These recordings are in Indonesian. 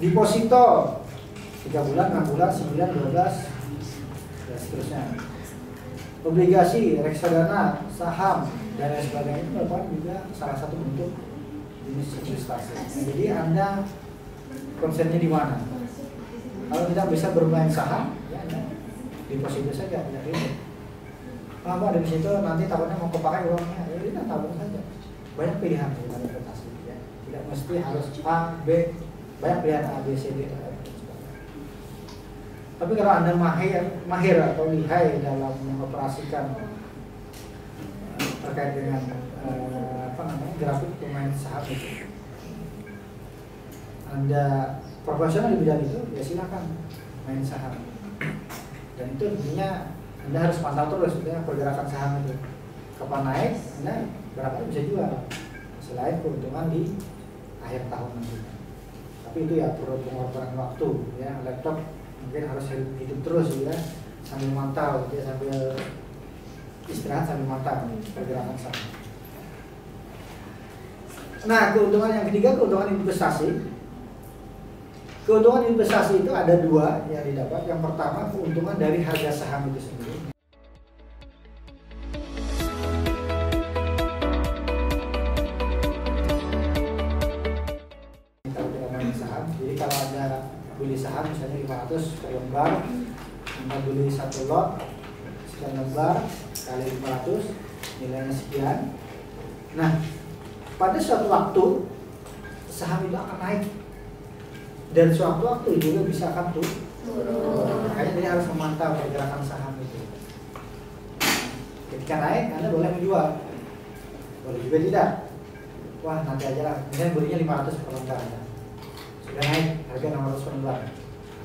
Deposito 3 bulan, 6 bulan, 9, 12 dan seterusnya. Obligasi, reksadana, saham dan lain sebagainya itu merupakan juga salah satu bentuk jenis investasi. Nah, jadi Anda konsennya di mana? Kalau tidak bisa bermain saham, ya Anda deposito saja, tidak ribet. Apa di situ nanti takutnya mau kepakai uangnya, ya kita tabung saja. Banyak pilihan dalam investasi, ya. Tidak mesti harus A, B, banyak pilihan A, B, C, D. Tapi kalau Anda mahir atau lihai dalam mengoperasikan terkait dengan grafik pemain saham itu, Anda profesional di bidang itu, ya silakan main saham. Dan itu intinya Anda harus pantau terus pergerakan saham itu. Kapan naik, Anda berapa bisa jual. Selain keuntungan di akhir tahun nanti. Tapi itu ya perlu pengorbanan waktu, ya. Laptop mungkin harus hidup terus, ya, sambil mantau, ya, sambil istirahat sambil mantau pergerakan saham. Nah, keuntungan yang ketiga, keuntungan investasi. Keuntungan investasi itu ada 2 yang didapat. Yang pertama, keuntungan dari harga saham itu sendiri. Kalau kita main saham, jadi kalau Anda beli saham misalnya 500 per lembar, Anda beli 1 lot sekian lembar kali 500, nilainya sekian. Nah, pada suatu waktu saham itu akan naik, dan suatu waktu juga bisa akan turun. Makanya dia harus memantau pergerakan saham itu. Ketika naik, Anda boleh menjual, boleh juga tidak. Wah, nanti aja lah. Misalnya belinya 500 per lembar, sudah naik harga 600 per lembar.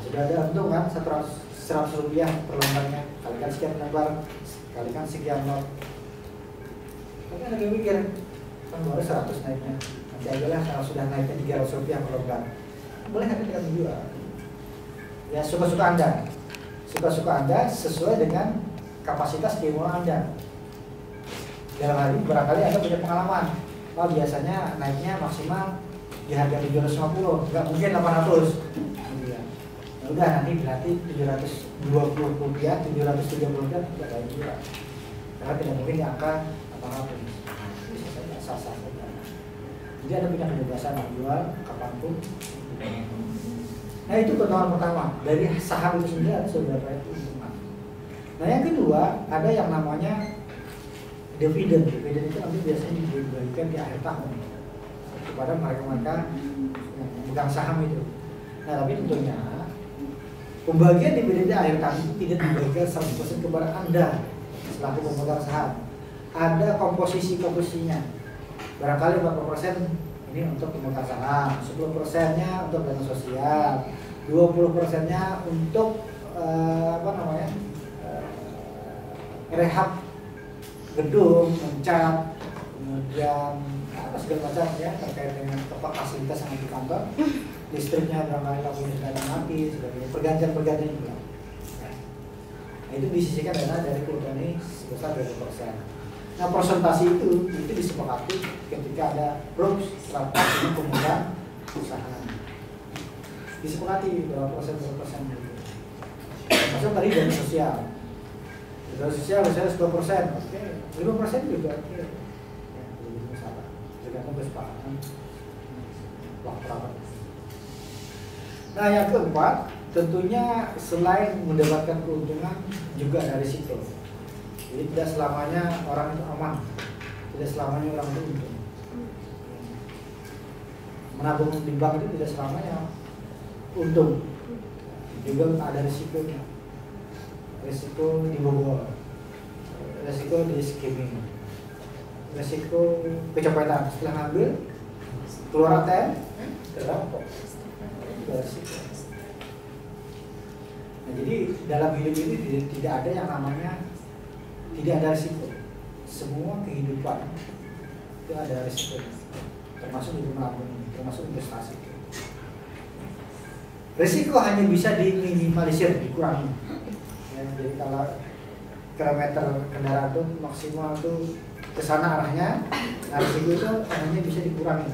Sudah ada untung kan 100 rupiah per lembarnya, kalikan sekian lembar, kalikan sekian lot. Tapi Anda mikir, kan baru 100 naiknya, nanti aja lah kalau sudah naiknya 300 rupiah per lembar. Boleh Anda tidak menjual. Ya, suka-suka Anda. Suka-suka Anda sesuai dengan kapasitas keuangan Anda. Dalam hal ini barangkali Anda punya pengalaman. Oh, biasanya naiknya maksimal di harga 750, nggak mungkin 800. Ya udah, nanti berarti 720 rupiah, 730 rupiah tidak ada jual. Karena tidak mungkin di angka 800. Bisa saja, sah-sah saja. Jadi Anda punya kebebasan menjual kapanpun. Nah, itu keuntungan pertama dari saham itu sendiri, ada beberapa keuntungan. Nah, yang kedua ada yang namanya dividen. Dividen itu nanti biasanya dibagikan di akhir tahun kepada mereka-mereka yang memegang saham itu. Nah, tapi tentunya pembagian dividen di akhir tahun itu tidak dibagikan 100% kepada Anda selaku pemegang saham. Ada komposisinya. Barangkali 40% ini untuk pemegang saham, 10%-nya untuk dana sosial, 20%-nya untuk rehab gedung, mencat, kemudian segala macam ya terkait dengan fasilitas yang di kantor, listriknya barangkali lampunya sudah mati, sebagainya, pergantian juga. Nah, itu disisihkan dana dari keuntungan ini sebesar 20%. Nah, persentase itu disepakati ketika ada rules rapat dengan pemegang usaha. Disepakati berapa persen gitu. Termasuk tadi dana sosial. Dana sosial misalnya 10%, oke, 5% juga oke. Ya, belum masalah. Tergantung kesepakatan waktu rapat. Nah, yang keempat, tentunya selain mendapatkan keuntungan juga ada risiko. Jadi tidak selamanya orang itu aman, tidak selamanya orang itu untung. Menabung di bank itu tidak selamanya untung, juga ada risikonya. Risiko dibobol, risiko di skimming, risiko kecopetan setelah ngambil, keluar ATM, terampok. Itu risiko. Nah, jadi dalam hidup ini tidak ada yang namanya tidak ada risiko. Semua kehidupan itu ada risiko, termasuk di menabung, termasuk investasi. Risiko hanya bisa diminimalisir, dikurangi. Ya, jadi kalau kilometer kendaraan itu maksimal itu ke sana arahnya, nah risiko itu hanya bisa dikurangi,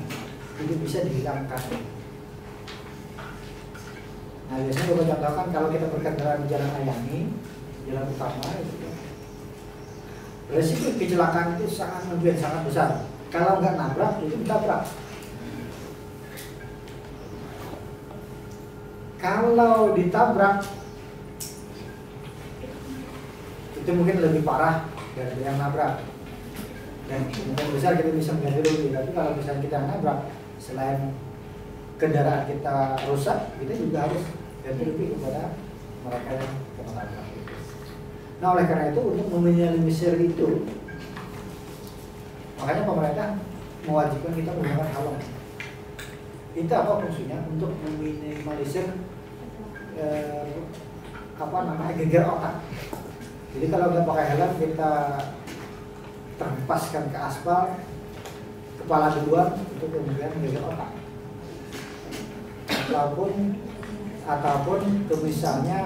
tidak bisa dihilangkan. Nah biasanya gue contohkan kalau kita berkendara di jalan layani, jalan utama itu, resiko kecelakaan itu sangat besar. Kalau nggak nabrak itu ditabrak. Kalau ditabrak itu mungkin lebih parah dari yang nabrak. Dan kemungkinan besar kita bisa mengganti rugi. Tapi kalau misalnya kita nabrak, selain kendaraan kita rusak, kita juga harus ganti rugi kepada mereka yang kena tabrak. Nah oleh karena itu untuk meminimalisir itu, makanya pemerintah mewajibkan kita menggunakan helm. Itu apa fungsinya? Untuk meminimalisir geger otak. Jadi kalau nggak pakai helm kita terhempaskan ke aspal, kepala duluan, itu kemudian geger otak. Ataupun misalnya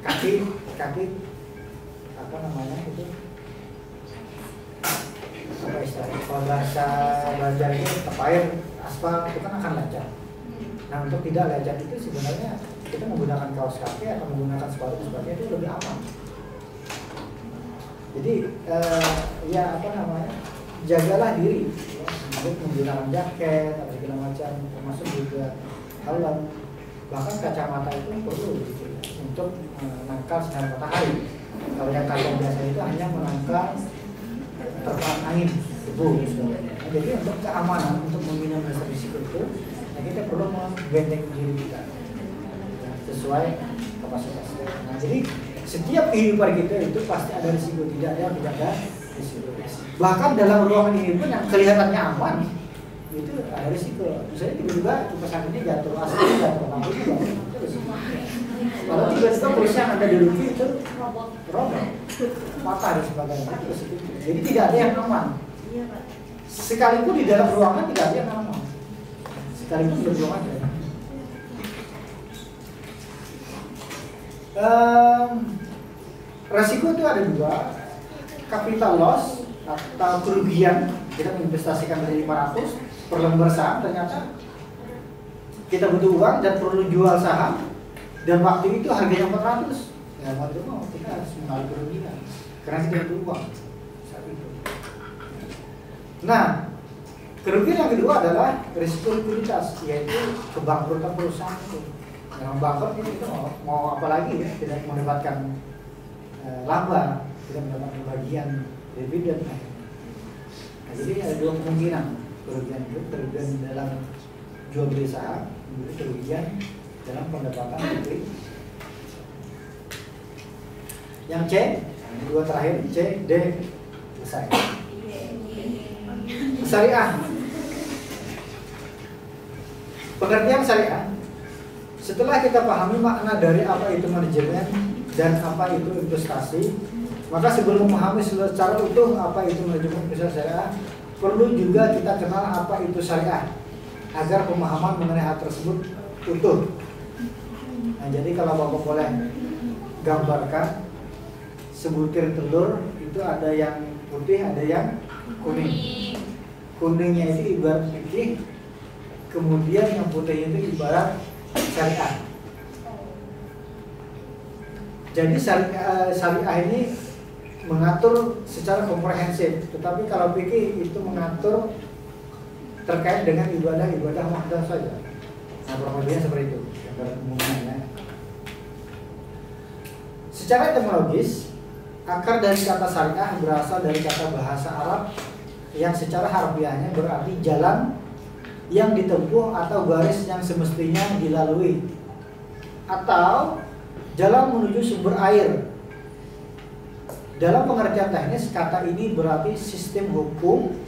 kaki apa namanya itu, apa istilahnya, kalau bahasa belajar itu terpair aspal itu kan akan lecet. Nah untuk tidak lecet itu sebenarnya kita menggunakan kaos kaki atau menggunakan sepatu sebagainya itu lebih aman. Jadi jagalah diri ya, untuk menggunakan jaket atau segala macam, termasuk juga helm, bahkan kacamata itu perlu gitu ya, untuk menangkal sinar matahari. Kalau yang kacamata biasa itu hanya menangkal terpaan angin, debu. Nah, jadi untuk keamanan, untuk meminimalisir risiko itu, nah kita perlu membentengi diri kita sesuai kapasitas. Nah, jadi setiap kehidupan kita itu pasti ada risiko, tidak ada risiko. Bahkan dalam ruangan ini pun yang kelihatannya aman itu ada risiko. Misalnya tiba-tiba kipas anginnya jatuh, asapnya jatuh, lampunya jatuh, itu risiko. Kalau tiba-tiba kursi yang ada di rumah itu robek, patah dan sebagainya, itu risiko. Jadi tidak ada yang aman. Sekalipun di dalam ruangan tidak ada yang aman. Sekalipun di ruangan tidak ada. Resiko itu ada dua, capital loss atau kerugian. Kita menginvestasikan dari 500 per lembar saham, ternyata kita butuh uang dan perlu jual saham, dan waktu itu harganya 400. Ya mau tidak mau kita harus mengalami kerugian karena kita butuh uang saat itu. Nah, kerugian yang kedua adalah risiko likuiditas, yaitu kebangkrutan perusahaan itu. Yang bangkrut itu mau apa lagi ya, tidak mendapatkan laba, tidak mendapatkan bagian dividen. Nah, jadi ada dua kemungkinan kerugian itu, kerugian dalam jual beli saham, kerugian dalam pendapatan publik. Yang C, yang dua terakhir C, D, selesai. Syariah. Pengertian syariah. Setelah kita pahami makna dari apa itu manajemen dan apa itu investasi, maka sebelum memahami secara utuh apa itu manajemen investasi syariah, perlu juga kita kenal apa itu syariah agar pemahaman mengenai hal tersebut utuh. Nah, jadi kalau Bapak boleh gambarkan sebutir telur itu ada yang putih, ada yang kuning. Kuningnya itu ibarat fikih, kemudian yang putihnya itu ibarat syariah. Jadi syariah ini mengatur secara komprehensif, tetapi kalau fikih itu mengatur terkait dengan ibadah-ibadah mudah saja. Nah, permohonan seperti itu umumnya. Secara etimologis, akar dari kata syariah berasal dari kata bahasa Arab yang secara harfiahnya berarti jalan yang ditempuh atau garis yang semestinya dilalui, atau jalan menuju sumber air. Dalam pengertian teknis, kata ini berarti sistem hukum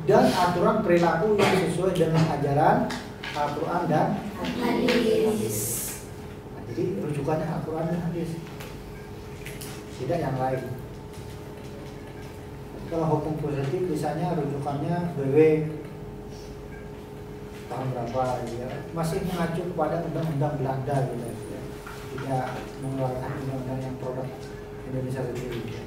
dan aturan perilaku yang sesuai dengan ajaran Al-Quran dan hadis. Nah, jadi rujukannya Al-Quran dan hadis, tidak yang lain. Kalau hukum positif misalnya rujukannya BW tahun berapa ya, masih mengacu kepada undang-undang Belanda gitu ya. Tidak mengeluarkan undang-undang yang produk Indonesia sendiri.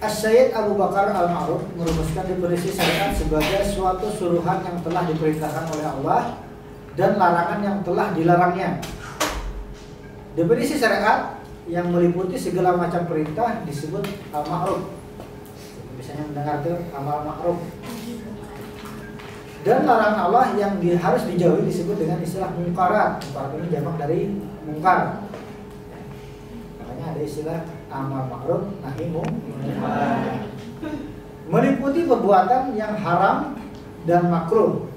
As-Sayyid Abu Bakar Al-Ma'ruf merumuskan definisi syariat sebagai suatu suruhan yang telah diperintahkan oleh Allah dan larangan yang telah dilarangnya. Definisi syariat yang meliputi segala macam perintah disebut Al-Ma'ruf. Biasanya mendengar itu amal ma'ruf. Dan larangan Allah yang harus dijauhi disebut dengan istilah mungkarat. Mungkarat ini jamak dari mungkar. Makanya ada istilah amal ma'ruf nahi munkar. Meliputi perbuatan yang haram dan makruh.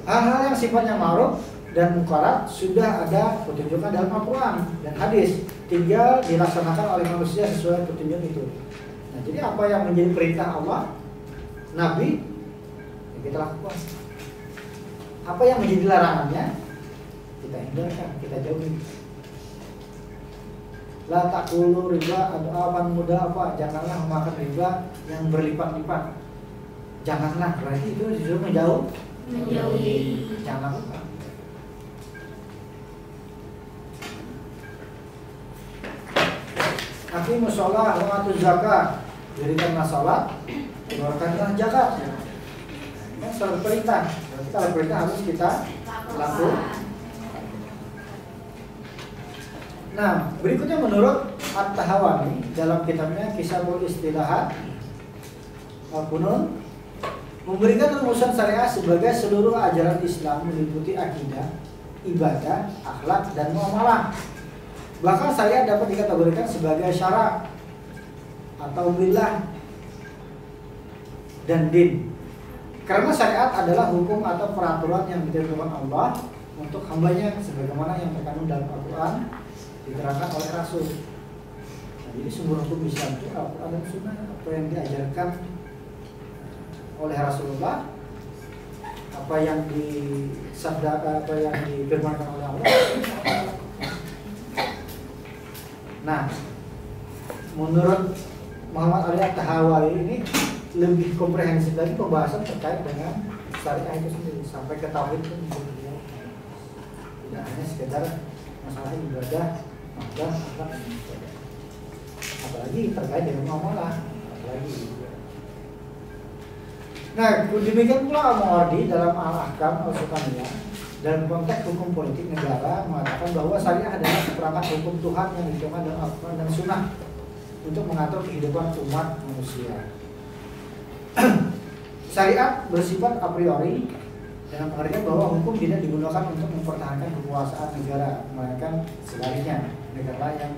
Hal-hal yang sifatnya ma'ruf dan mungkarat sudah ada petunjuknya dalam Al-Quran dan hadis, tinggal dilaksanakan oleh manusia sesuai petunjuk itu. Nah, jadi apa yang menjadi perintah Allah, Nabi, ya kita lakukan. Apa yang menjadi larangannya, kita hindarkan, kita jauhi. La takulu riba atau apa mudah apa, janganlah memakan riba yang berlipat-lipat. Janganlah, berarti itu disuruh menjauhi. Jangan lakukan. Aqimus shalah wa atuz zakat. Dirikanlah salat, keluarkanlah zakat. Ini suatu perintah. Berarti kalau perintah harus kita lakukan. Nah, berikutnya menurut At-Tahawani dalam kitabnya Kisahul Istilahat Al-Qunun memberikan rumusan syariah sebagai seluruh ajaran Islam meliputi akidah, ibadah, akhlak, dan muamalah. Bahkan syariat dapat dikategorikan sebagai syara atau billah dan din. Karena syariat adalah hukum atau peraturan yang ditentukan Allah untuk hambanya sebagaimana yang terkandung dalam Al-Quran diterangkan oleh Rasul. Nah, jadi sumber hukum Islam itu Al-Quran dan Sunnah, apa yang diajarkan oleh Rasulullah, apa yang disabdakan, apa yang difirmankan oleh Allah. Nah, menurut Muhammad Ali At-Tahawani ini lebih komprehensif lagi pembahasan terkait dengan syariah itu sendiri sampai ke tauhid pun tidak hanya sekedar masalah ibadah, akhlak, apalagi terkait dengan muamalah, apalagi. Nah, demikian pula Al-Mawardi dalam Al-Ahkam Al-Sultaniyah dalam konteks hukum politik negara mengatakan bahwa syariah adalah seperangkat hukum Tuhan yang dituangkan dalam Al-Quran dan Sunnah untuk mengatur kehidupan umat manusia. Syariat bersifat a priori dengan pengertian bahwa hukum tidak digunakan untuk mempertahankan kekuasaan negara, melainkan sebaliknya negara yang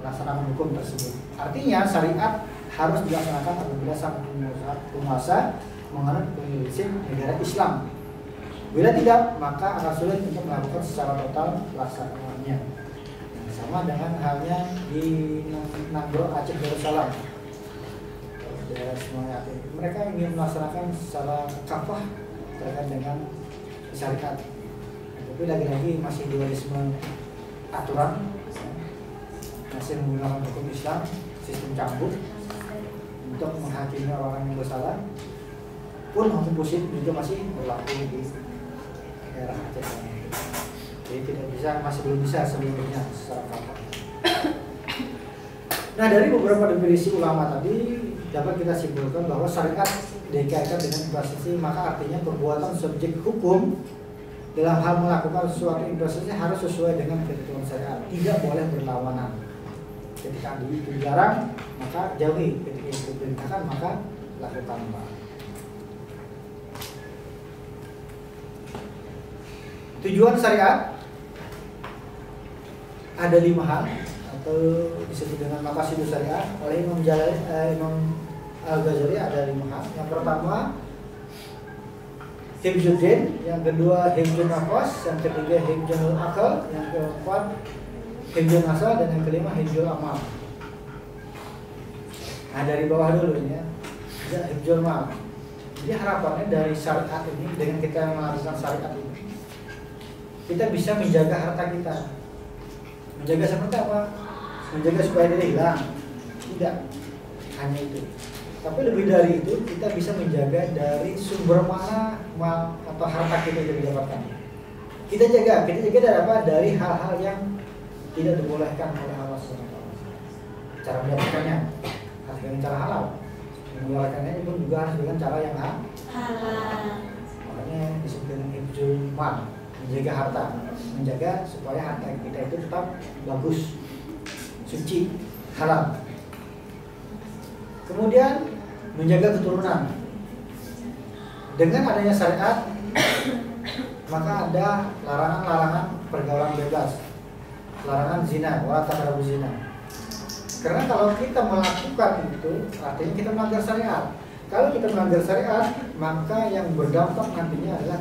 melaksanakan hukum tersebut. Artinya syariat harus dilaksanakan apabila sang penguasa menganut prinsip negara Islam. Bila tidak, maka akan sulit untuk melakukan secara total pelaksanaannya. Sama dengan halnya di Nagro Aceh Darussalam, daerah Semarang. Mereka ingin melaksanakan secara kafah terkait dengan syariat, tapi lagi-lagi masih dualisme aturan, masih menggunakan hukum Islam, sistem cambuk untuk menghakimi orang yang bersalah. Pun hukum positif juga masih berlaku di daerah Aceh. Jadi tidak bisa, masih belum bisa seluruhnya secara kafah. Nah, dari beberapa definisi ulama tadi dapat kita simpulkan bahwa syariat dikaitkan dengan investasi, maka artinya perbuatan subjek hukum dalam hal melakukan suatu investasi harus sesuai dengan ketentuan syariat, tidak boleh berlawanan. Ketika itu dilarang, maka jauhi. Ketika itu diperintahkan, maka lakukanlah. Tujuan syariat ada 5 hal atau disebut dengan maqasidus syariah oleh Imam Al-Ghazali. Ada 5 hal. Yang pertama hifzuddin, yang kedua hifzun nafas, yang ketiga hifzul akal, yang keempat hifzul asal, dan yang kelima hifzul amal. Nah, dari bawah dulu ya, hifzul mal. Jadi harapannya dari syariat ini, dengan kita melakukan syariat ini, kita bisa menjaga harta kita. Menjaga seperti apa? Menjaga supaya tidak hilang. Tidak hanya itu, tapi lebih dari itu, kita bisa menjaga dari sumber mana mal atau harta kita yang didapatkan. Kita jaga dari apa? Dari hal-hal yang tidak dibolehkan oleh Allah SWT. cara mendapatkannya harus dengan cara halal, mengeluarkannya pun juga harus dengan cara yang halal. Makanya disebut dengan hifdzul mal, menjaga harta, menjaga supaya harta kita itu tetap bagus, suci, halal. Kemudian menjaga keturunan. Dengan adanya syariat, maka ada larangan-larangan pergaulan bebas, larangan zina, wala taqrabu zina. Karena kalau kita melakukan itu, artinya kita melanggar syariat. Kalau kita melanggar syariat, maka yang berdampak nantinya adalah